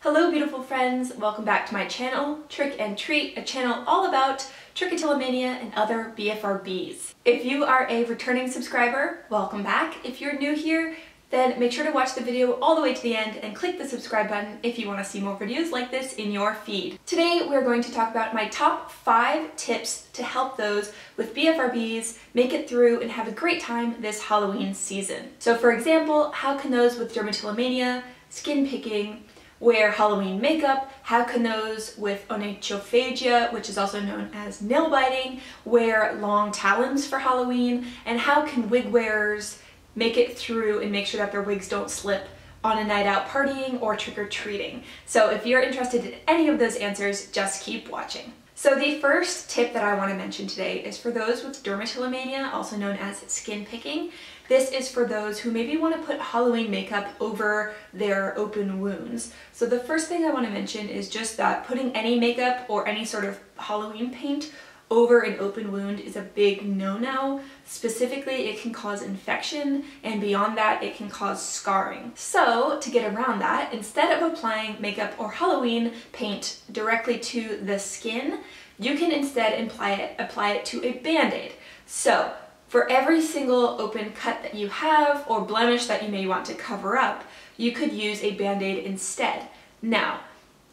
Hello beautiful friends, welcome back to my channel, Trick and Treat, a channel all about trichotillomania and other BFRBs. If you are a returning subscriber, welcome back. If you're new here, then make sure to watch the video all the way to the end and click the subscribe button if you want to see more videos like this in your feed. Today we're going to talk about my top 5 tips to help those with BFRBs make it through and have a great time this Halloween season. So for example, how can those with dermatillomania, skin picking, wear Halloween makeup? How can those with onychophagia, which is also known as nail biting, wear long talons for Halloween? And how can wig wearers make it through and make sure that their wigs don't slip on a night out partying or trick-or-treating? So if you're interested in any of those answers, just keep watching. So the first tip that I want to mention today is for those with dermatillomania, also known as skin picking. This is for those who maybe want to put Halloween makeup over their open wounds. So the first thing I want to mention is just that putting any makeup or any sort of Halloween paint over an open wound is a big no-no. Specifically, it can cause infection, and beyond that, it can cause scarring. So to get around that, instead of applying makeup or Halloween paint directly to the skin, you can instead apply it to a band-aid. So for every single open cut that you have or blemish that you may want to cover up, you could use a band-aid instead. Now,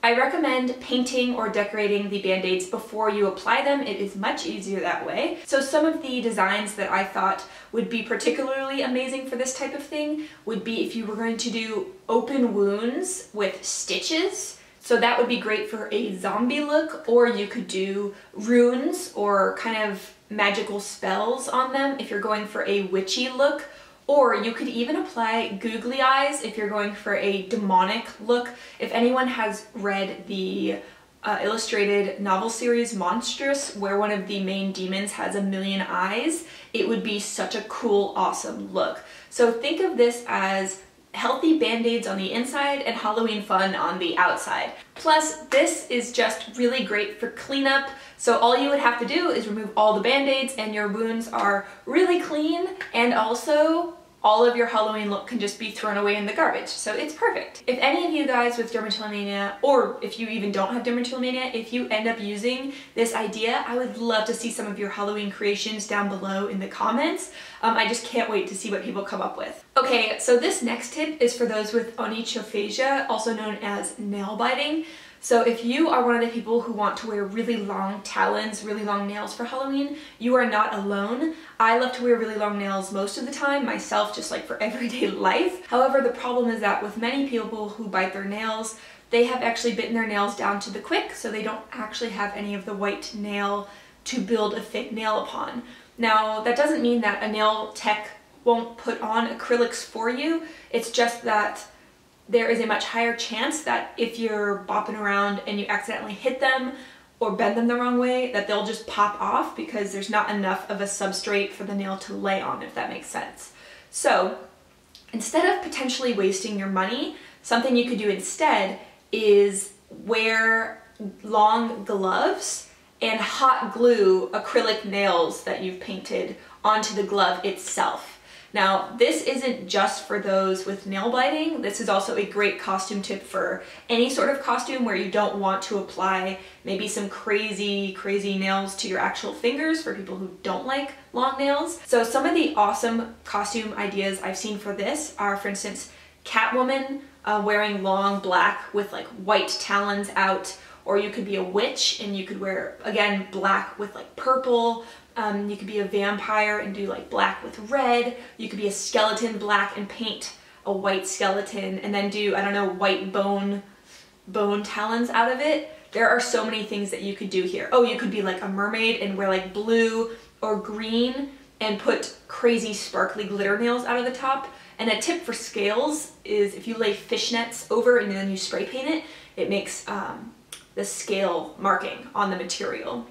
I recommend painting or decorating the band-aids before you apply them. It is much easier that way. So some of the designs that I thought would be particularly amazing for this type of thing would be if you were going to do open wounds with stitches. So that would be great for a zombie look, or you could do runes or kind of magical spells on them if you're going for a witchy look. Or you could even apply googly eyes if you're going for a demonic look. If anyone has read the illustrated novel series Monstrous, where one of the main demons has 1,000,000 eyes, it would be such a cool, awesome look. So think of this as healthy band-aids on the inside and Halloween fun on the outside. Plus, this is just really great for cleanup. So all you would have to do is remove all the band-aids and your wounds are really clean, and also all of your Halloween look can just be thrown away in the garbage. So it's perfect. If any of you guys with dermatillomania, or if you even don't have dermatillomania, if you end up using this idea, I would love to see some of your Halloween creations down below in the comments. I just can't wait to see what people come up with. Okay, so this next tip is for those with onychophagia, also known as nail biting. So if you are one of the people who want to wear really long talons, really long nails for Halloween, you are not alone. I love to wear really long nails most of the time, myself, just like for everyday life. However, the problem is that with many people who bite their nails, they have actually bitten their nails down to the quick, so they don't actually have any of the white nail to build a thick nail upon. Now, that doesn't mean that a nail tech won't put on acrylics for you. It's just that there is a much higher chance that if you're bopping around and you accidentally hit them or bend them the wrong way, that they'll just pop off because there's not enough of a substrate for the nail to lay on, if that makes sense. So instead of potentially wasting your money, something you could do instead is wear long gloves and hot glue acrylic nails that you've painted onto the glove itself. Now, this isn't just for those with nail biting. This is also a great costume tip for any sort of costume where you don't want to apply maybe some crazy nails to your actual fingers, for people who don't like long nails. So some of the awesome costume ideas I've seen for this are, for instance, Catwoman wearing long black with like white talons out, or you could be a witch and you could wear, again, black with like purple. You could be a vampire and do like black with red. You could be a skeleton, black, and paint a white skeleton and then do, I don't know, white bone talons out of it. There are so many things that you could do here. Oh, you could be like a mermaid and wear like blue or green and put crazy sparkly glitter nails out of the top. And a tip for scales is if you lay fishnets over and then you spray paint it, it makes the scale marking on the material.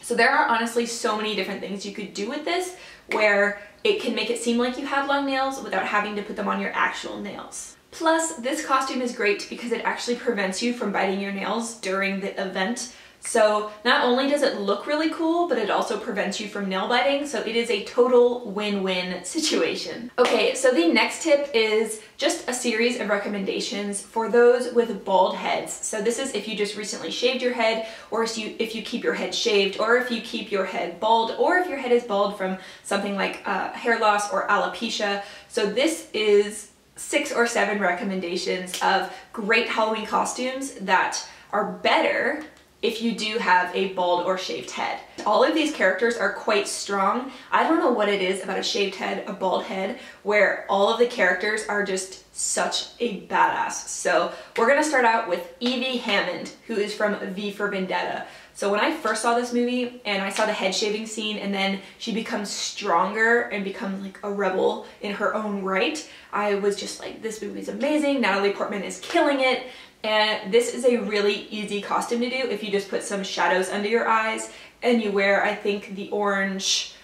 So there are honestly so many different things you could do with this where it can make it seem like you have long nails without having to put them on your actual nails. Plus, this costume is great because it actually prevents you from biting your nails during the event. So not only does it look really cool, but it also prevents you from nail biting, so it is a total win-win situation. Okay, so the next tip is just a series of recommendations for those with bald heads. So this is if you just recently shaved your head, or if you keep your head shaved, or if you keep your head bald, or if your head is bald from something like hair loss or alopecia. So this is 6 or 7 recommendations of great Halloween costumes that are better if you do have a bald or shaved head. All of these characters are quite strong. I don't know what it is about a shaved head, a bald head, where all of the characters are just such a badass. So we're gonna start out with Evie Hammond, who is from V for Vendetta. So when I first saw this movie and I saw the head shaving scene and then she becomes stronger and becomes like a rebel in her own right, I was just like, this movie is amazing. Natalie Portman is killing it. And this is a really easy costume to do if you just put some shadows under your eyes and you wear, I think, the orange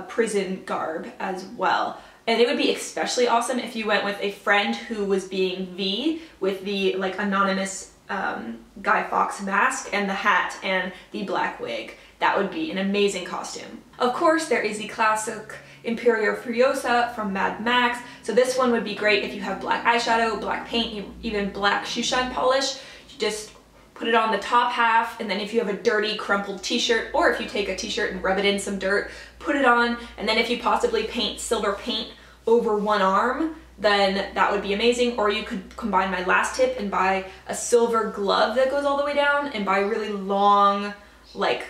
prison garb as well. And it would be especially awesome if you went with a friend who was being V with the like anonymous Guy Fawkes mask and the hat and the black wig. That would be an amazing costume. Of course, there is the classic Imperio Furiosa from Mad Max. So this one would be great if you have black eyeshadow, black paint, even black shoe shine polish. You just put it on the top half, and then if you have a dirty crumpled t-shirt, or if you take a t-shirt and rub it in some dirt, put it on, and then if you possibly paint silver paint over one arm, then that would be amazing. Or you could combine my last tip and buy a silver glove that goes all the way down and buy really long, like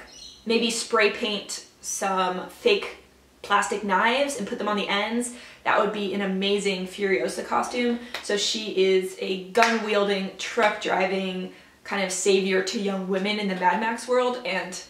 maybe spray paint some fake plastic knives and put them on the ends. That would be an amazing Furiosa costume. So she is a gun-wielding, truck-driving kind of savior to young women in the Mad Max world, and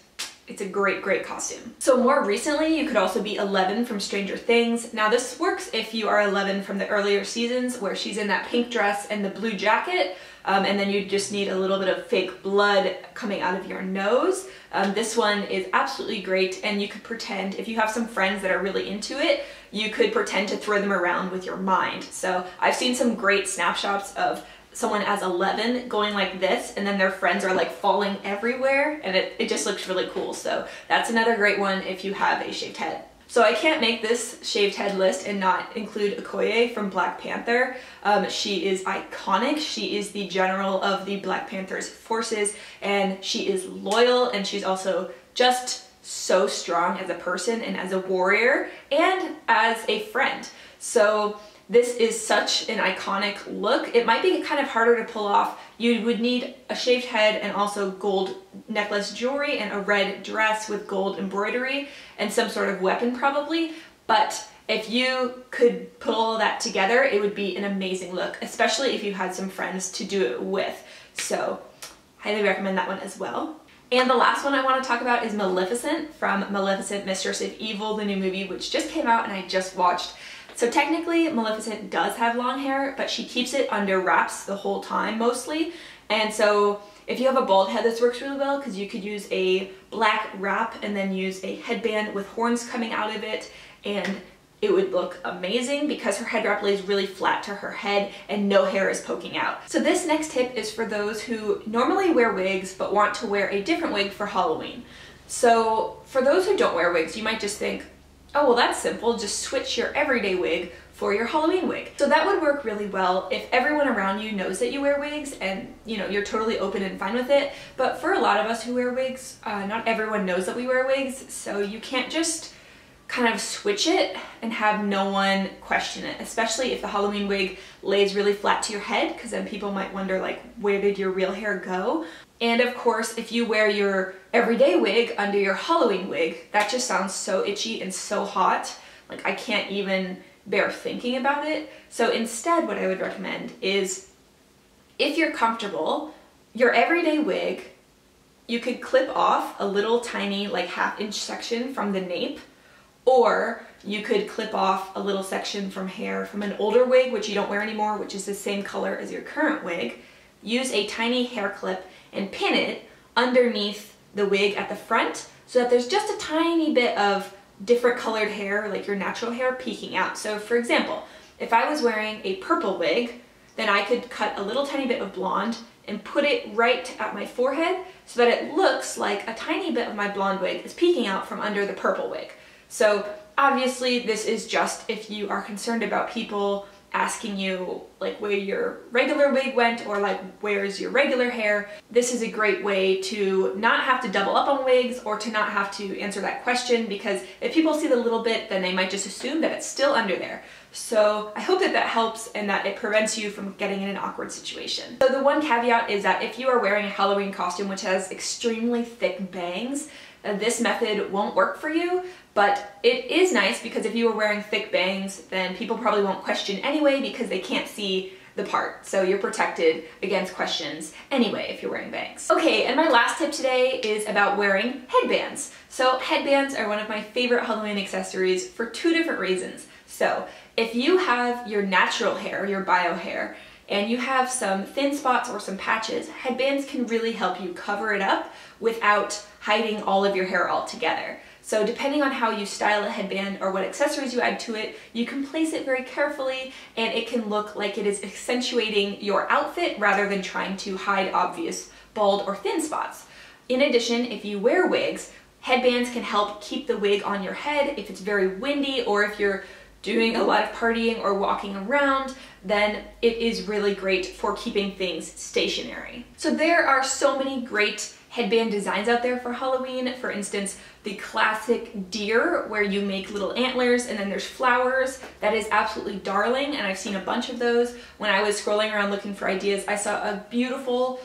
it's a great, great costume. So more recently, you could also be Eleven from Stranger Things. Now this works if you are Eleven from the earlier seasons where she's in that pink dress and the blue jacket, and then you just need a little bit of fake blood coming out of your nose. This one is absolutely great, and you could pretend, if you have some friends that are really into it, you could pretend to throw them around with your mind. So I've seen some great snapshots of someone as 11 going like this, and then their friends are like falling everywhere, and it just looks really cool. So that's another great one if you have a shaved head. So I can't make this shaved head list and not include Okoye from Black Panther. She is iconic. She is the general of the Black Panther's forces, and she is loyal, and she's also just so strong as a person and as a warrior and as a friend. So this is such an iconic look. It might be kind of harder to pull off. You would need a shaved head and also gold necklace jewelry and a red dress with gold embroidery and some sort of weapon probably. But if you could put all of that together, it would be an amazing look, especially if you had some friends to do it with. So highly recommend that one as well. And the last one I want to talk about is Maleficent from Maleficent, Mistress of Evil, the new movie, which just came out and I just watched. So technically, Maleficent does have long hair, but she keeps it under wraps the whole time mostly. And so if you have a bald head, this works really well because you could use a black wrap and then use a headband with horns coming out of it, and it would look amazing because her head wrap lays really flat to her head and no hair is poking out. So this next tip is for those who normally wear wigs but want to wear a different wig for Halloween. So for those who don't wear wigs, you might just think, oh, well, that's simple. Just switch your everyday wig for your Halloween wig. So that would work really well if everyone around you knows that you wear wigs and, you know, you're totally open and fine with it. But for a lot of us who wear wigs, not everyone knows that we wear wigs, so you can't just kind of switch it and have no one question it, especially if the Halloween wig lays really flat to your head, because then people might wonder, like, where did your real hair go? And of course, if you wear your everyday wig under your Halloween wig, that just sounds so itchy and so hot. Like, I can't even bear thinking about it. So instead, what I would recommend is, if you're comfortable, your everyday wig, you could clip off a little tiny, like, half-inch section from the nape, or you could clip off a little section from hair from an older wig, which you don't wear anymore, which is the same color as your current wig. Use a tiny hair clip and pin it underneath the wig at the front so that there's just a tiny bit of different colored hair, like your natural hair, peeking out. So for example, if I was wearing a purple wig, then I could cut a little tiny bit of blonde and put it right at my forehead so that it looks like a tiny bit of my blonde wig is peeking out from under the purple wig. So obviously this is just if you are concerned about people asking you like where your regular wig went or like where's your regular hair. This is a great way to not have to double up on wigs or to not have to answer that question, because if people see the little bit then they might just assume that it's still under there. So I hope that that helps and that it prevents you from getting in an awkward situation. So the one caveat is that if you are wearing a Halloween costume which has extremely thick bangs, this method won't work for you, but it is nice because if you are wearing thick bangs, then people probably won't question anyway because they can't see the part. So you're protected against questions anyway if you're wearing bangs. Okay, and my last tip today is about wearing headbands. So headbands are one of my favorite Halloween accessories for two different reasons. So if you have your natural hair, your bio hair, and you have some thin spots or some patches, headbands can really help you cover it up without hiding all of your hair altogether. So depending on how you style a headband or what accessories you add to it, you can place it very carefully and it can look like it is accentuating your outfit rather than trying to hide obvious bald or thin spots. In addition, if you wear wigs, headbands can help keep the wig on your head if it's very windy or if you're doing a lot of partying or walking around, then it is really great for keeping things stationary. So there are so many great headband designs out there for Halloween. For instance, the classic deer where you make little antlers and then there's flowers. That is absolutely darling, and I've seen a bunch of those. When I was scrolling around looking for ideas, I saw a beautiful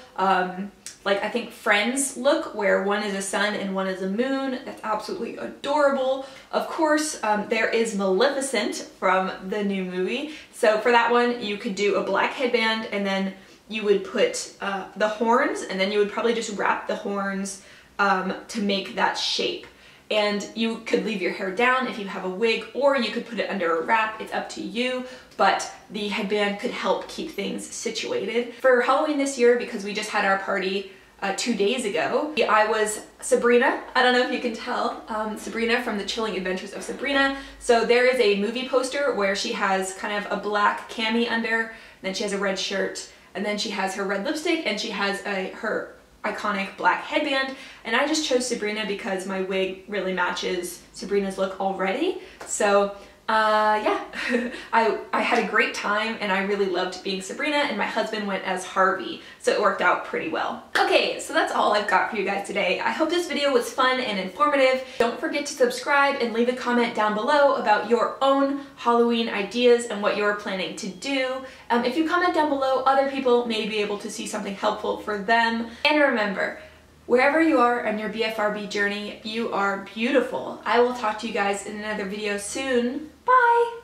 like I think Friends look where one is a sun and one is a moon. That's absolutely adorable. Of course, there is Maleficent from the new movie. So for that one, you could do a black headband and then you would put the horns, and then you would probably just wrap the horns to make that shape. And you could leave your hair down if you have a wig, or you could put it under a wrap. It's up to you, but the headband could help keep things situated. For Halloween this year, because we just had our party 2 days ago, I was Sabrina. I don't know if you can tell, Sabrina from The Chilling Adventures of Sabrina. So there is a movie poster where she has kind of a black cami under, and then she has a red shirt, and then she has her red lipstick, and she has her iconic black headband, and I just chose Sabrina because my wig really matches Sabrina's look already. So yeah, I had a great time and I really loved being Sabrina, and my husband went as Harvey, so it worked out pretty well. Okay, so that's all I've got for you guys today. I hope this video was fun and informative. Don't forget to subscribe and leave a comment down below about your own Halloween ideas and what you're planning to do. If you comment down below, other people may be able to see something helpful for them. And remember, wherever you are on your BFRB journey, you are beautiful. I will talk to you guys in another video soon. Bye!